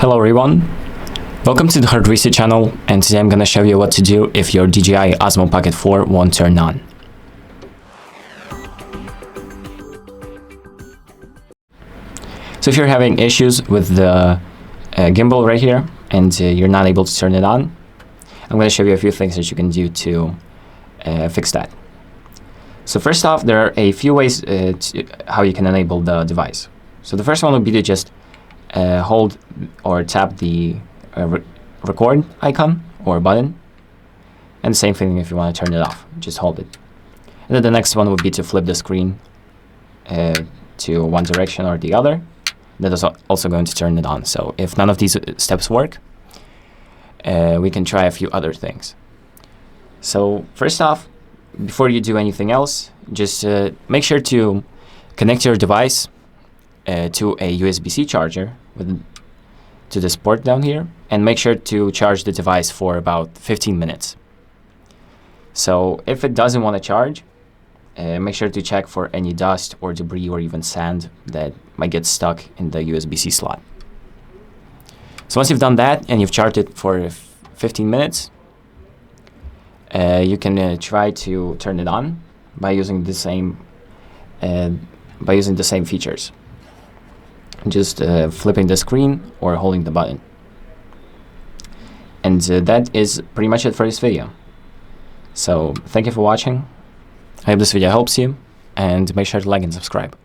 Hello everyone, welcome to the HardReset channel, and today I'm going to show you what to do if your DJI Osmo Pocket 4 won't turn on. So if you're having issues with the gimbal right here and you're not able to turn it on, I'm going to show you a few things that you can do to fix that. So first off, there are a few ways how you can enable the device. So the first one would be to just hold or tap the record icon or button, and the same thing if you want to turn it off, just hold it. And then the next one would be to flip the screen to one direction or the other. That is also going to turn it on. So if none of these steps work, we can try a few other things. So first off, before you do anything else, just make sure to connect your device to a USB-C charger to this port down here, and make sure to charge the device for about 15 minutes. So if it doesn't want to charge, make sure to check for any dust or debris or even sand that might get stuck in the USB-C slot. So once you've done that and you've charged it for 15 minutes, you can try to turn it on by using the same features. Just flipping the screen or holding the button. And that is pretty much it for this video. So thank you for watching. I hope this video helps you, and make sure to like and subscribe.